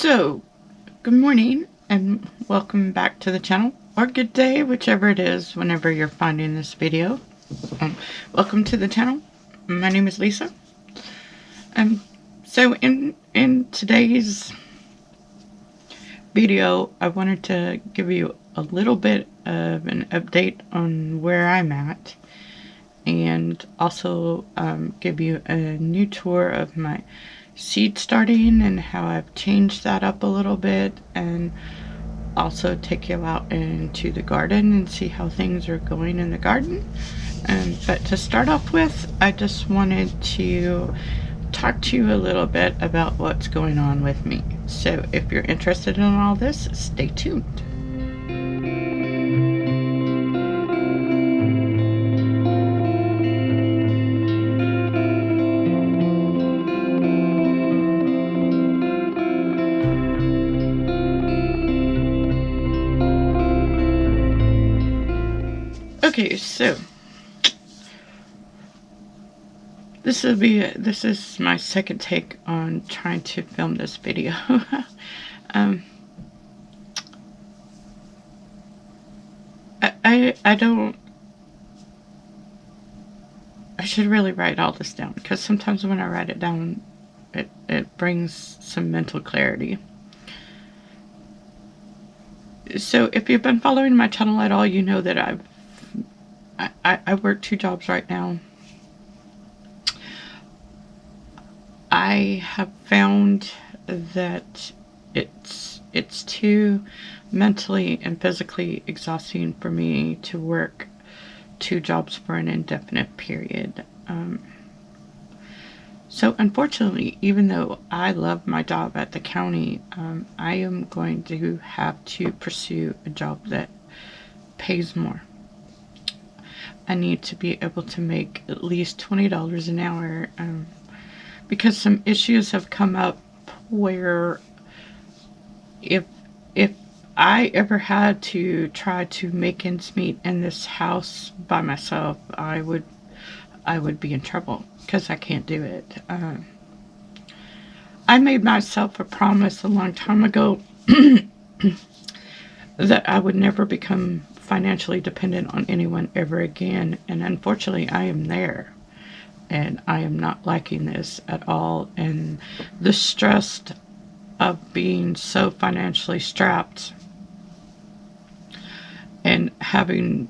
So, good morning and welcome back to the channel, or good day, whichever it is, whenever you're finding this video. Welcome to the channel. My name is Lisa. So in today's video, I wanted to give you a little bit of an update on where I'm at, and also give you a new tour of my seed starting and how I've changed that up a little bit, and also take you out into the garden and see how things are going in the garden. But to start off with, I just wanted to talk to you a little bit about what's going on with me. So if you're interested in all this, stay tuned. Okay, so this is my second take on trying to film this video. I should really write all this down, because sometimes when I write it down, it brings some mental clarity. So if you've been following my channel at all, you know that I work 2 jobs right now. I have found that it's too mentally and physically exhausting for me to work 2 jobs for an indefinite period. So unfortunately, even though I love my job at the county, I am going to have to pursue a job that pays more. I need to be able to make at least $20 an hour, because some issues have come up where if I ever had to try to make ends meet in this house by myself, I would be in trouble, because I can't do it. I made myself a promise a long time ago that I would never become financially dependent on anyone ever again, and unfortunately I am there, and I am not liking this at all. And the stress of being so financially strapped and having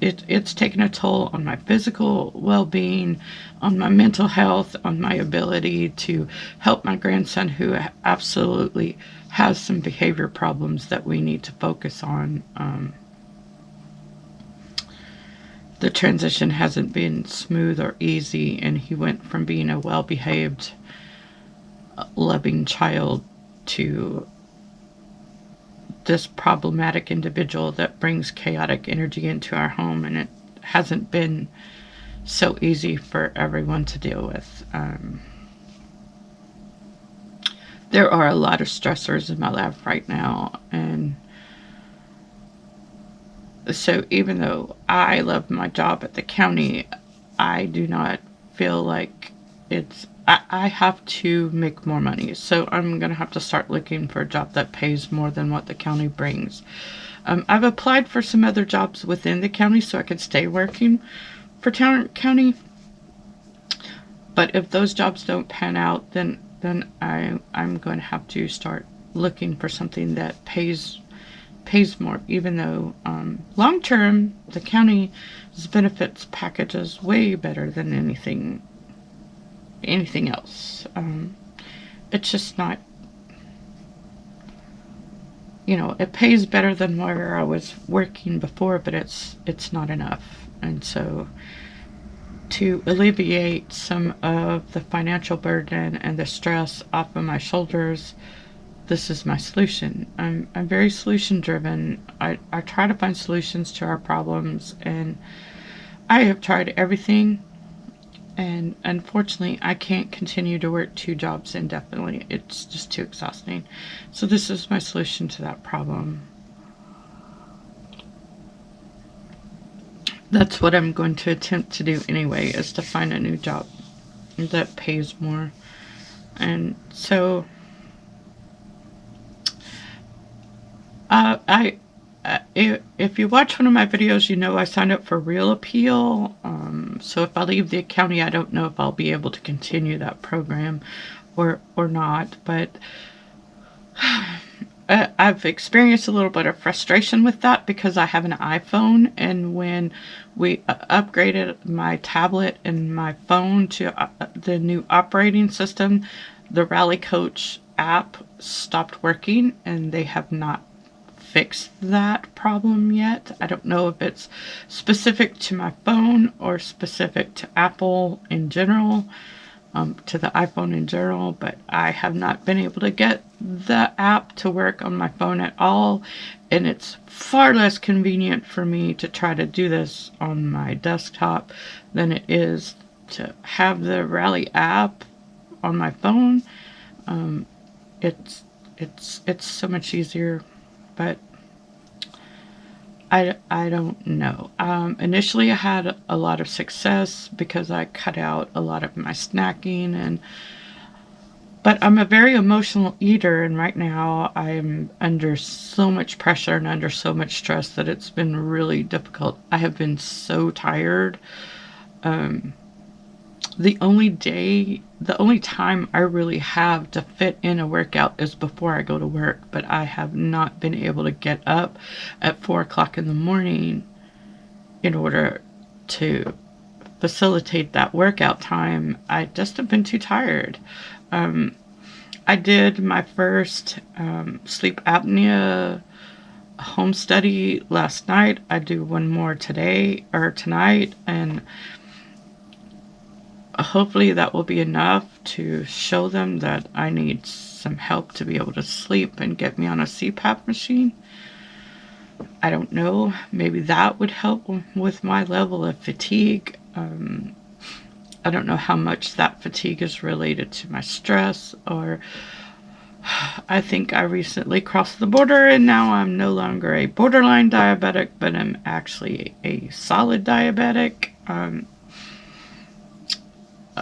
it's taken a toll on my physical well-being, on my mental health, on my ability to help my grandson, who absolutely has some behavior problems that we need to focus on. The transition hasn't been smooth or easy, and he went from being a well-behaved, loving child to this problematic individual that brings chaotic energy into our home, and it hasn't been so easy for everyone to deal with. There are a lot of stressors in my life right now, and so even though I love my job at the county, I do not feel like I have to make more money. So I'm going to have to start looking for a job that pays more than what the county brings. I've applied for some other jobs within the county so I could stay working for Tarrant County. But if those jobs don't pan out, then I'm going to have to start looking for something that pays more, even though long term the county's benefits package is way better than anything else. It's just not, it pays better than where I was working before, but it's not enough. And so to alleviate some of the financial burden and the stress off of my shoulders, this is my solution. I'm very solution driven. I try to find solutions to our problems, and I have tried everything, and unfortunately I can't continue to work 2 jobs indefinitely. It's just too exhausting. So this is my solution to that problem. That's what I'm going to attempt to do anyway, is to find a new job that pays more. And so I if you watch one of my videos, you know I signed up for Real Appeal. So if I leave the county, I don't know if I'll be able to continue that program or not. But I've experienced a little bit of frustration with that because I have an iPhone, and when we upgraded my tablet and my phone to the new operating system, the Rally Coach app stopped working, and they have not fixed that problem yet. I don't know if it's specific to my phone or specific to Apple in general, to the iPhone in general, but I have not been able to get the app to work on my phone at all, and it's far less convenient for me to try to do this on my desktop than it is to have the Rally app on my phone. It's it's so much easier, but I don't know. Initially, I had a lot of success because I cut out a lot of my snacking, but I'm a very emotional eater, and right now I'm under so much pressure and under so much stress that it's been really difficult. I have been so tired. The only time I really have to fit in a workout is before I go to work, but I have not been able to get up at 4 o'clock in the morning in order to facilitate that workout time. I just have been too tired. I did my first sleep apnea home study last night. I do one more today or tonight, and hopefully that will be enough to show them that I need some help to be able to sleep and get me on a CPAP machine. I don't know. Maybe that would help with my level of fatigue. I don't know how much that fatigue is related to my stress, or I think I recently crossed the border and now I'm no longer a borderline diabetic, but I'm actually a solid diabetic.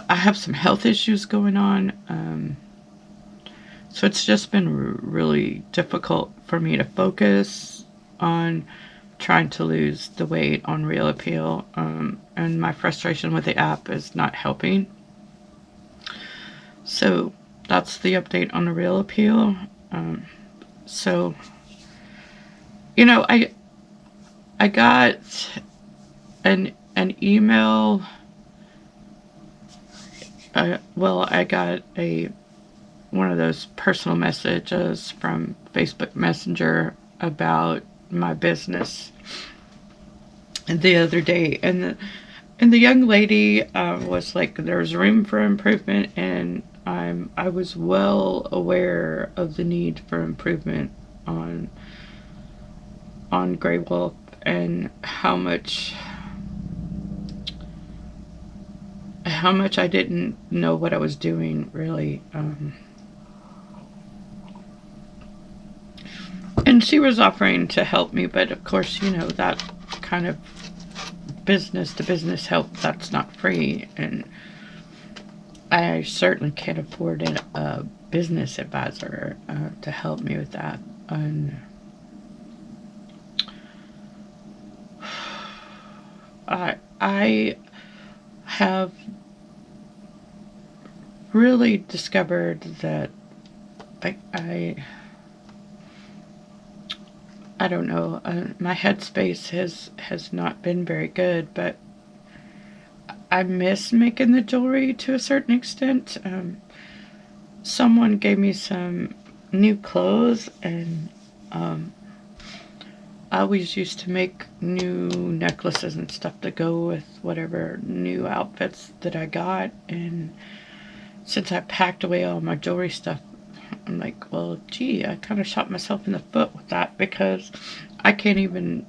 I have some health issues going on, so it's just been really difficult for me to focus on trying to lose the weight on Real Appeal, and my frustration with the app is not helping. So that's the update on the Real Appeal. So, you know, I got an email. Well, I got one of those personal messages from Facebook Messenger about my business the other day, and the young lady was like, "There's room for improvement," and I was well aware of the need for improvement on Grey Wolf and how much I didn't know what I was doing, really. And she was offering to help me, but of course, you know, that kind of business to business help, that's not free, and I certainly can't afford a business advisor to help me with that. And I have really discovered that I don't know, my headspace has not been very good, but I miss making the jewelry to a certain extent. Someone gave me some new clothes, and I always used to make new necklaces and stuff to go with whatever new outfits that I got, and since I packed away all my jewelry stuff, I'm like, well, gee, I kind of shot myself in the foot with that because I can't even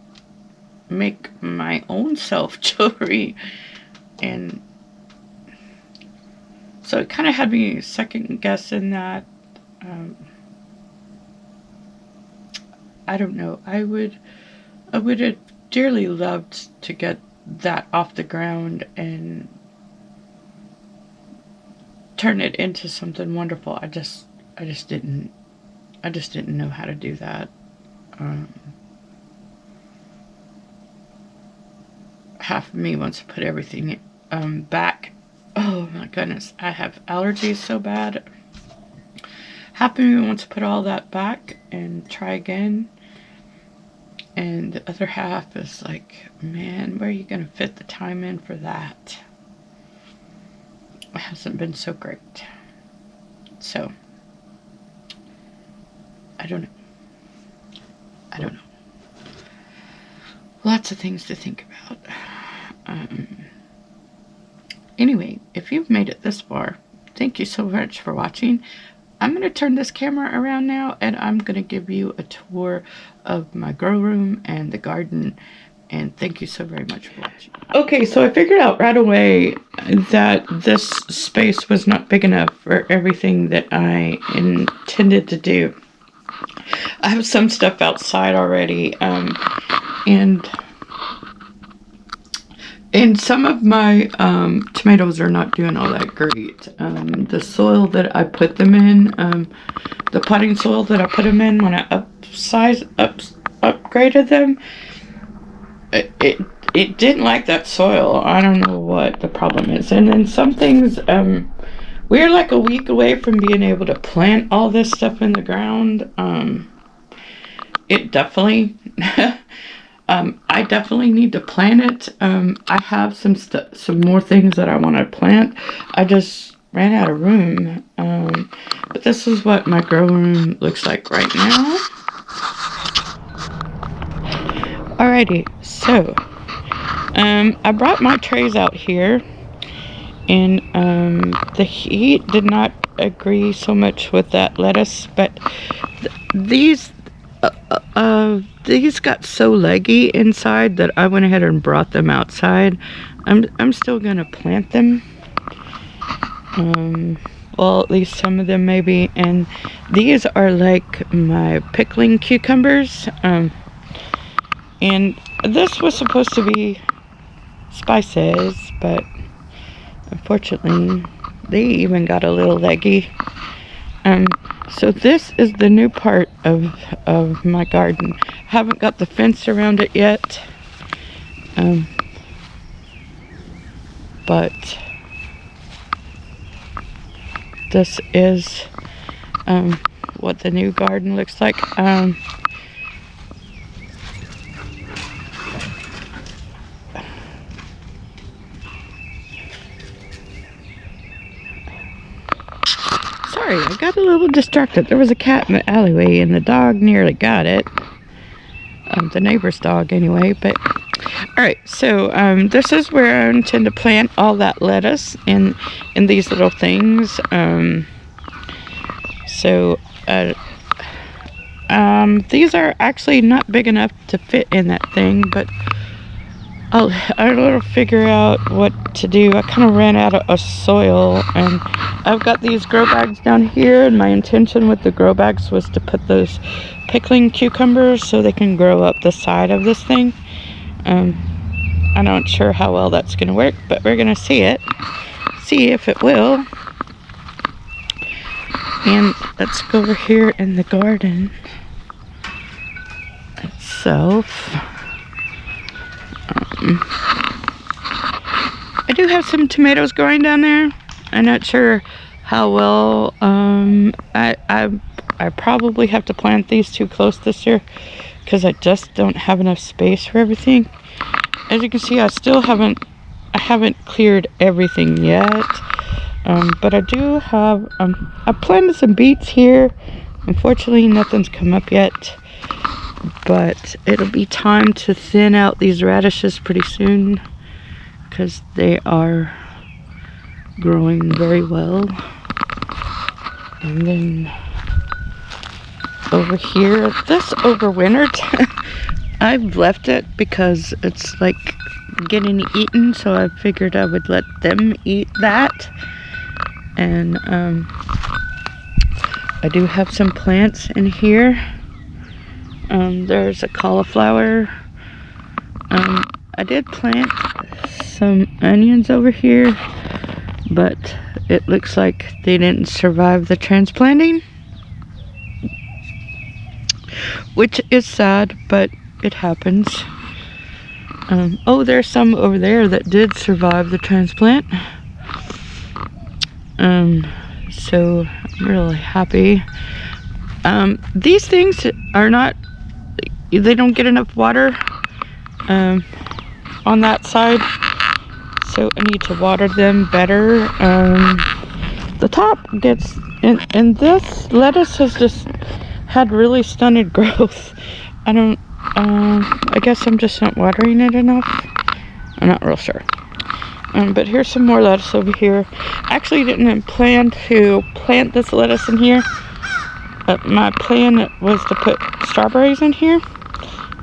make my own self jewelry. And so it kind of had me second guessing that. I don't know. I would have dearly loved to get that off the ground and turn it into something wonderful. I just didn't know how to do that. Half of me wants to put everything back. Oh my goodness, I have allergies so bad. Half of me wants to put all that back and try again. And the other half is like, man, where are you going to fit the time in for that? It hasn't been so great. So, I don't know. Lots of things to think about. Anyway, if you've made it this far, thank you so much for watching. I'm going to turn this camera around now, and I'm going to give you a tour of my grow room and the garden. And thank you so very much for watching. Okay, so I figured out right away that this space was not big enough for everything that I intended to do. I have some stuff outside already, and some of my tomatoes are not doing all that great. The soil that I put them in, the potting soil that I put them in when I upgraded them, it didn't like that soil. I don't know what the problem is. And then some things, we're like a week away from being able to plant all this stuff in the ground. It definitely... I definitely need to plant it. I have some more things that I want to plant. I just ran out of room. But this is what my grow room looks like right now. Alrighty, so I brought my trays out here, and the heat did not agree so much with that lettuce, but these got so leggy inside that I went ahead and brought them outside. I'm still gonna plant them. Well, at least some of them maybe. And these are like my pickling cucumbers. And this was supposed to be spices, but unfortunately they even got a little leggy. So this is the new part of my garden. Haven't got the fence around it yet. But this is what the new garden looks like. Sorry, I got a little distracted. There was a cat in the alleyway and the dog nearly got it. The neighbor's dog anyway, but alright, so this is where I intend to plant all that lettuce in these little things. These are actually not big enough to fit in that thing, but I'll figure out what to do. I kind of ran out of soil, and I've got these grow bags down here, and my intention with the grow bags was to put those pickling cucumbers so they can grow up the side of this thing. I'm not sure how well that's going to work, but we're going to see if it will. And let's go over here in the garden itself. I do have some tomatoes growing down there. I'm not sure how well. I probably have to plant these too close this year because I just don't have enough space for everything. As you can see, I haven't cleared everything yet. But I do have, I planted some beets here. Unfortunately, nothing's come up yet. But it'll be time to thin out these radishes pretty soon because they are growing very well. And then over here, this overwintered. I've left it because it's like getting eaten, so I figured I would let them eat that. And I do have some plants in here. There's a cauliflower. I did plant some onions over here, but it looks like they didn't survive the transplanting, which is sad, but it happens. Oh, there's some over there that did survive the transplant. So I'm really happy. These things are not, they don't get enough water on that side, so I need to water them better. The top gets, and this lettuce has just had really stunted growth. I guess I'm just not watering it enough. I'm not real sure. But here's some more lettuce over here. Actually didn't plan to plant this lettuce in here. My plan was to put strawberries in here,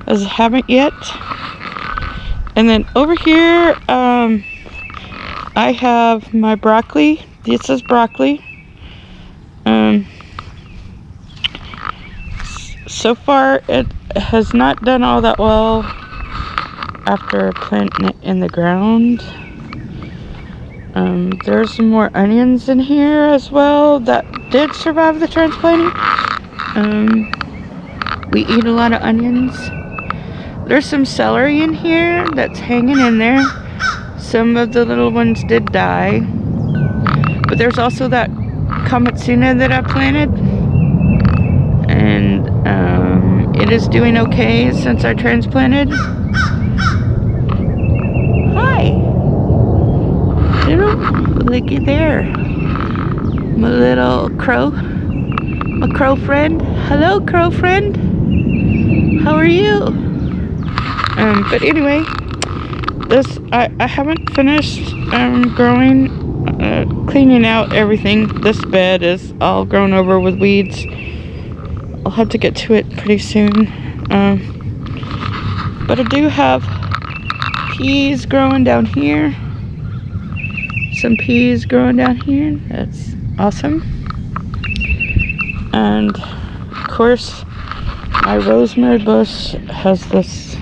as I haven't yet. And then over here, I have my broccoli. This is broccoli. So far, it has not done all that well after planting it in the ground. There's some more onions in here as well that did survive the transplanting. We eat a lot of onions. There's some celery in here that's hanging in there. Some of the little ones did die. But there's also that Kamitsuna that I planted. And it is doing okay since I transplanted. Hi! Looky there. My little crow. My crow friend. Hello, crow friend. How are you? But anyway, this I haven't finished cleaning out everything. This bed is all grown over with weeds. I'll have to get to it pretty soon. But I do have peas growing down here. Some peas growing down here. That's awesome. And of course, my rosemary bush has this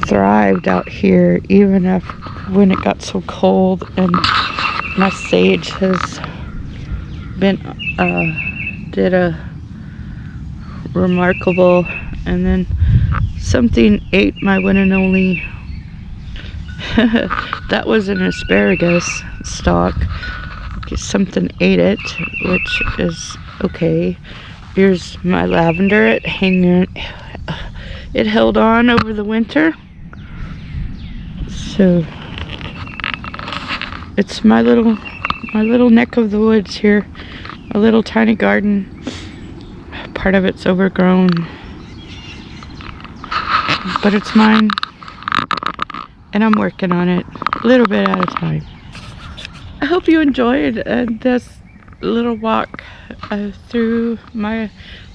thrived out here even after when it got so cold, and my sage has been did a remarkable, and then something ate my one and only. That was an asparagus stalk. Something ate it, which is okay. Here's my lavender. It held on over the winter. So it's my little neck of the woods here. A little tiny garden. Part of it's overgrown, but it's mine, and I'm working on it a little bit at a time. I hope you enjoyed this little walk through my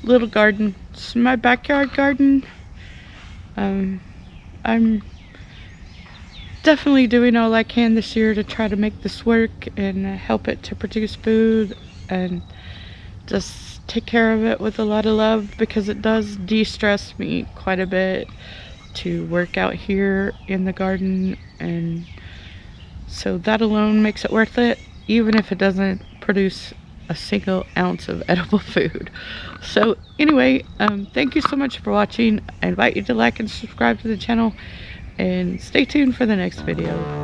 little garden. It's my backyard garden. I'm definitely doing all I can this year to try to make this work and help it to produce food and just take care of it with a lot of love, because it does de-stress me quite a bit to work out here in the garden, and so that alone makes it worth it, even if it doesn't produce a single ounce of edible food. So anyway, thank you so much for watching. I invite you to like and subscribe to the channel, and stay tuned for the next video.